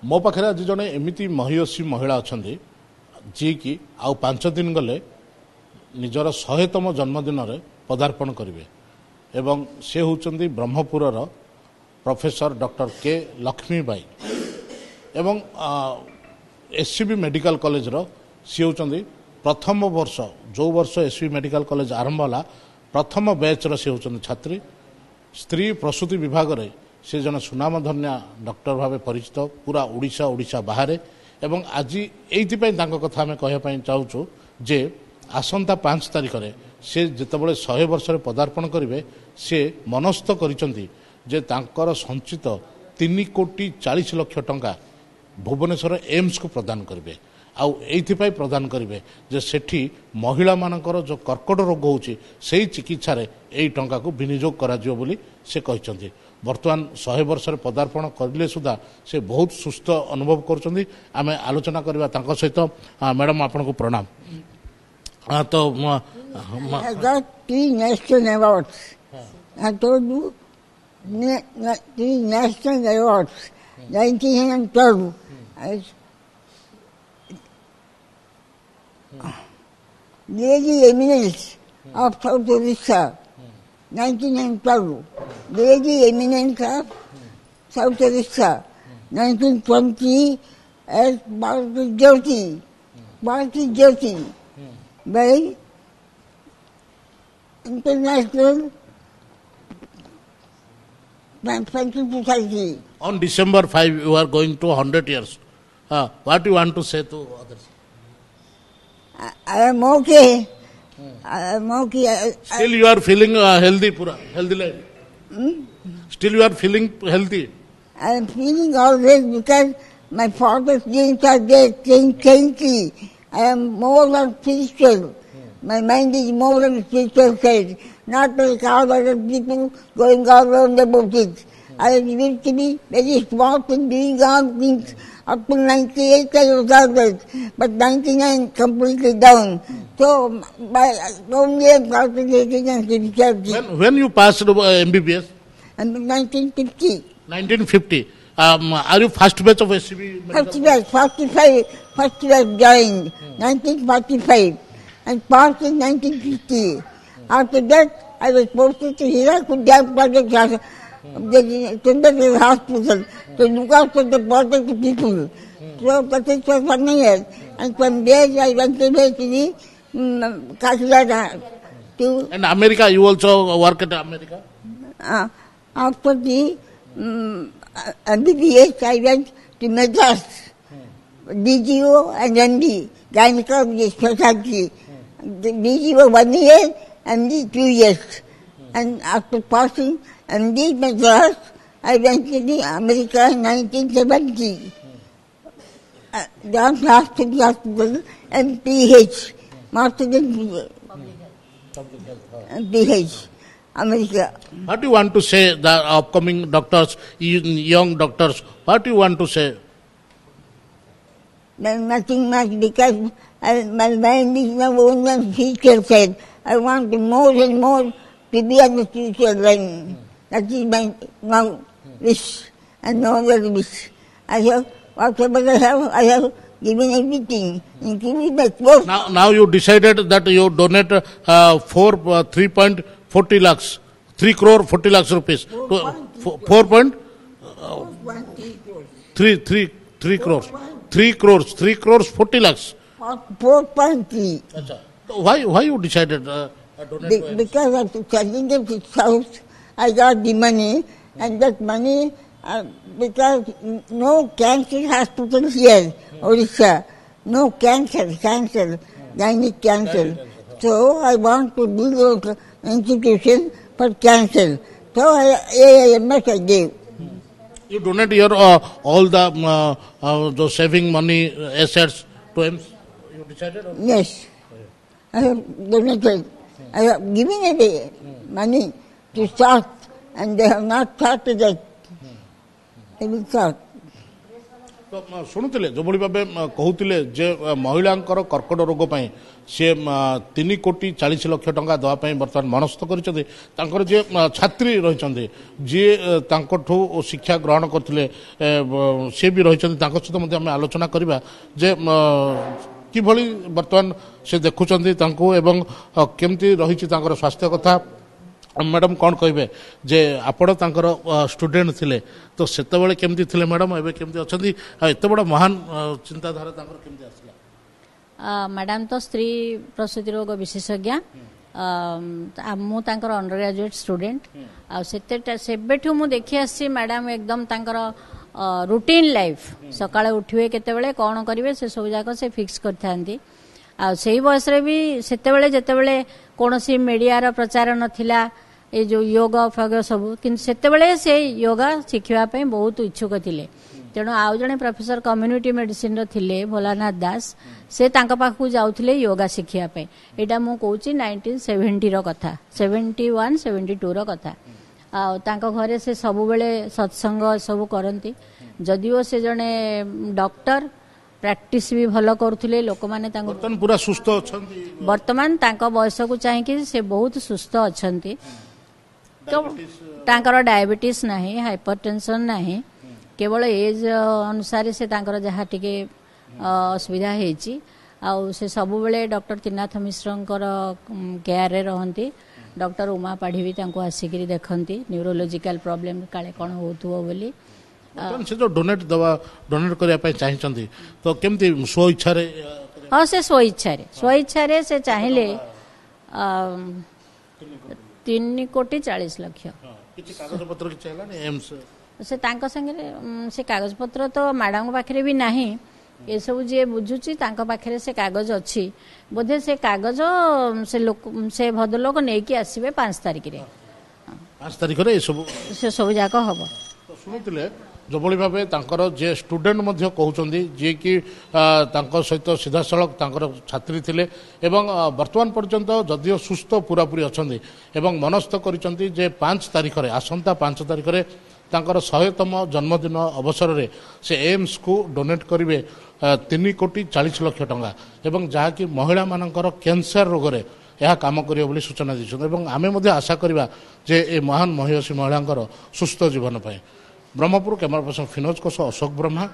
मो पाखे आज जड़े एमती महिषी महिला अच्छा जी कि आउ 5 दिन गले निजर 100तम जन्मदिन में पदार्पण करेंगे एवं से होती ब्रह्मपुर प्रोफेसर डॉक्टर के लक्ष्मीबाई एवं एससीबी मेडिकल कॉलेज सी होती प्रथम वर्ष जो वर्ष एससीबी मेडिकल कॉलेज आरंभ होला प्रथम बैच सी होती छात्री स्त्री प्रसूति विभाग में से जन सुनामधन्या डॉक्टर भाव परिचित पूरा ओडिशा ओडिशा बाहर एवं आज ये कथा आम कहवाई चाहूँ जे आसंता 5 तारिख में से जितेबाला 100 वर्ष पदार्पण करेंगे से मनस्थ कर संचित 3 कोटी 40 लक्ष टंका भुवनेश्वर एम्स को प्रदान करेंगे आउ ये प्रदान करेंगे जे सेठी महिला मानकर जो कर्कट रोग होची से चिकित्सा यही टंका को विनियोग करा बोली से कहते बर्तमान 100 वर्ष पदार्पण करले सुधा से बहुत सुस्थ अनुभव कर आलोचना करवा सहित मैडम आपन को प्रणाम। तो I got 3 national awards. I told you, 3 national awards. 1912. Lady Eminence of South Orissa. 1912. Lady Eminence of South Orissa. 1920 as Bharati Jyoti. By International Pension Society. On December 5, you are going to 100 years. What you want to say to others? I am okay. I am okay. Still you are feeling healthy, pura healthy life. Still you are feeling healthy. I am feeling always because my father's genes are there, changing. I am more than spiritual. My mind is more than spiritual side. Not like all other people going all around about it. I used to be very smart in doing all things. Up to 98 I was always, but 99 completely down. So, only I am concentrating on spirituality. When you passed MBBS? And 1950. 1950. Are you first batch of SCB? First batch, 45. First batch joined, 1945. And passed in 1950. After that, I was posted to Hirakud Dam Project the hospital to look after the project people. So that it was 1 year. And from there I went to the Kakinada. And America, you also work at America? After the MBBS, I went to Madras, DGO and MD, gynecology specialty. The DGO 1 year, MD 2 years. And after passing MD Madras, I went to the America in 1970. Johns Hopkins Hospital, MPH, Master in MPH, America. What do you want to say, the upcoming doctors, young doctors, what do you want to say? Nothing much, because my mind is now on the future side. I want more and more to be on the future line. That is my now wish and no other wish. I have, whatever I have given everything, including my clothes. Now you decided that you donate 3.40 lakhs, 3 crore 40 lakhs rupees. 3 crores. 3 crores 40 lakhs. 4.3. Why you decided donate? Because of selling the house, I got the money, and that money, because no cancer hospital here, Orissa, no cancer, gynec cancer. So I want to build an institution for cancer. So AIMS I gave. You donate your all the saving money assets to him. You decided? Yes, I have donated. I have given away money to start, and they have not started it. They will start. ତ ଶୁଣୁଥିଲେ ଯେଭଳି ଭାବେ କହୁଥିଲେ ଯେ ମହିଳାଙ୍କର କର୍କଟ ରୋଗ ପାଇଁ ସେ 3,40,00,000 ଟଙ୍କା ଦେବା ପାଇଁ ବର୍ତ୍ତମାନ ମନସ୍ଥ କରିଛନ୍ତି। ତାଙ୍କର ଯିଏ ଛାତ୍ରୀ ରହିଛନ୍ତି ଯିଏ ତାଙ୍କଠୁ ଶିକ୍ଷା ଗ୍ରହଣ କରିଥିଲେ ସେ ବି ରହିଛନ୍ତି, ତାଙ୍କ ସହିତ ମଧ୍ୟ ଆମେ ଆଲୋଚନା କରିବା ଯେ କିଭଳି ବର୍ତ୍ତମାନ ସେ ଦେଖୁଛନ୍ତି ତାଙ୍କୁ ଏବଂ କେମିତି ରହିଛି ତାଙ୍କର ସ୍ୱାସ୍ଥ୍ୟ କଥା। ମ୍ୟାଡ଼ାମ୍ କ'ଣ କହିବେ ଯେ ଆପଣ ତାଙ୍କର ଷ୍ଟୁଡେଣ୍ଟ ଥିଲେ ତ ସେତେବେଳେ କେମିତି ଥିଲେ ମ୍ୟାଡ଼ାମ୍, ଏବେ କେମିତି ଅଛନ୍ତି, ଆଉ ଏତେ ବଡ଼ ମହାନ ଚିନ୍ତାଧାରା ତାଙ୍କର କେମିତି ଆସିଲା? ମ୍ୟାଡ଼ାମ୍ ତ ସ୍ତ୍ରୀ ପ୍ରସୂତି ରୋଗ ବିଶେଷଜ୍ଞ, ମୁଁ ତାଙ୍କର ଅଣ୍ଡର ଗ୍ରାଜୁଏଟ୍ ଷ୍ଟୁଡେଣ୍ଟ। ଆଉ ସେବେଠୁ ମୁଁ ଦେଖି ଆସିଛି ମ୍ୟାଡ଼ାମ୍ ଏକଦମ ତାଙ୍କର ରୁଟିନ୍ ଲାଇଫ୍, ସକାଳେ ଉଠିବେ କେତେବେଳେ କ'ଣ କରିବେ ସେସବୁ ଯାକ ସେ ଫିକ୍ସ କରିଥାନ୍ତି। ଆଉ ସେଇ ବୟସରେ ବି ସେତେବେଳେ ଯେତେବେଳେ କୌଣସି ମିଡ଼ିଆର ପ୍ରଚାର ନଥିଲା ଏ ଯେଉଁ ୟୋଗ ଫୋଗ ସବୁ, କିନ୍ତୁ ସେତେବେଳେ ସେ ୟୋଗା ଶିଖିବା ପାଇଁ ବହୁତ ଇଚ୍ଛୁକ ଥିଲେ। ତେଣୁ ଆଉ ଜଣେ ପ୍ରଫେସର କମ୍ୟୁନିଟି ମେଡିସିନର ଥିଲେ ଭୋଲାନାଥ ଦାସ, ସେ ତାଙ୍କ ପାଖକୁ ଯାଉଥିଲେ ୟୋଗା ଶିଖିବା ପାଇଁ। ଏଇଟା ମୁଁ କହୁଛି 1970ର କଥା, 71, 72ର କଥା। ଆଉ ତାଙ୍କ ଘରେ ସେ ସବୁବେଳେ ସତ୍ସଙ୍ଗ ସବୁ କରନ୍ତି। ଯଦିଓ ସେ ଜଣେ ଡକ୍ଟର, ପ୍ରାକ୍ଟିସ୍ ବି ଭଲ କରୁଥିଲେ, ଲୋକମାନେ ତାଙ୍କୁ ପୁରା ସୁସ୍ଥ ଅଛନ୍ତି। ବର୍ତ୍ତମାନ ତାଙ୍କ ବୟସକୁ ଚାହିଁକି ସେ ବହୁତ ସୁସ୍ଥ ଅଛନ୍ତି। ତ ତାଙ୍କର ଡାଇବେଟିସ୍ ନାହିଁ, ହାଇପର ଟେନସନ୍ ନାହିଁ, କେବଳ ଏଜ୍ ଅନୁସାରେ ସେ ତାଙ୍କର ଯାହା ଟିକେ ଅସୁବିଧା ହେଇଛି। ଆଉ ସେ ସବୁବେଳେ ଡକ୍ଟର ତ୍ରିନାଥ ମିଶ୍ରଙ୍କର କେୟାରରେ ରହନ୍ତି। ଡକ୍ଟର ଉମା ପାଢ଼ୀ ବି ତାଙ୍କୁ ଆସିକିରି ଦେଖନ୍ତି, ନ୍ୟୁରୋଲୋଜିକାଲ ପ୍ରୋବ୍ଲେମ୍ କାଳେ କ'ଣ ହେଉଥିବ ବୋଲି। ସେ ଯେଉଁ ଡୋନେଟ୍ କରିବା ପାଇଁ ଚାହିଁଛନ୍ତି ତ କେମିତି ସ୍ୱଇଚ୍ଛାରେ? ହଁ, ସେ ସ୍ୱଇଚ୍ଛାରେ ସେ ଚାହିଁଲେ 3,40,00,000। କିଛି କାଗଜପତ୍ର କିଛି ହେଲାନି ଏମ୍ସ? ସେ ତାଙ୍କ ସାଙ୍ଗରେ ସେ କାଗଜପତ୍ର ତ ମ୍ୟାଡ଼ାମଙ୍କ ପାଖରେ ବି ନାହିଁ। ଏସବୁ ଯିଏ ବୁଝୁଛି ତାଙ୍କ ପାଖରେ ସେ କାଗଜ ଅଛି ବୋଧେ। ସେ କାଗଜ ସେ ଭଦ୍ରଲୋକ ନେଇକି ଆସିବେ 5 ତାରିଖରେ। 5 ତାରିଖରେ ସେସବୁ ଯାକ ହବ। ଶୁଣୁଥିଲେ ଯେଭଳି ଭାବେ ତାଙ୍କର ଯିଏ ଷ୍ଟୁଡେଣ୍ଟ ମଧ୍ୟ କହୁଛନ୍ତି, ଯିଏକି ତାଙ୍କ ସହିତ ସିଧାସଳଖ ତାଙ୍କର ଛାତ୍ରୀ ଥିଲେ ଏବଂ ବର୍ତ୍ତମାନ ପର୍ଯ୍ୟନ୍ତ ଯଦିଓ ସୁସ୍ଥ ପୁରାପୁରି ଅଛନ୍ତି ଏବଂ ମନସ୍ଥ କରିଛନ୍ତି ଯେ 5 ତାରିଖରେ, ଆସନ୍ତା 5 ତାରିଖରେ ତାଙ୍କର 100ତମ ଜନ୍ମଦିନ ଅବସରରେ ସେ ଏମ୍ସକୁ ଡୋନେଟ୍ କରିବେ 3,40,00,000 ଟଙ୍କା ଏବଂ ଯାହାକି ମହିଳାମାନଙ୍କର କ୍ୟାନ୍ସର ରୋଗରେ ଏହା କାମ କରିବ ବୋଲି ସୂଚନା ଦେଇଛନ୍ତି। ଏବଂ ଆମେ ମଧ୍ୟ ଆଶା କରିବା ଯେ ଏ ମହାନ ମହିୟସୀ ମହିଳାଙ୍କର ସୁସ୍ଥ ଜୀବନ ପାଇଁ। ବ୍ରହ୍ମପୁର, କ୍ୟାମେରା ପର୍ସନ ଫିନୋଜଙ୍କ ସହ ଅଶୋକ ବ୍ରହ୍ମା।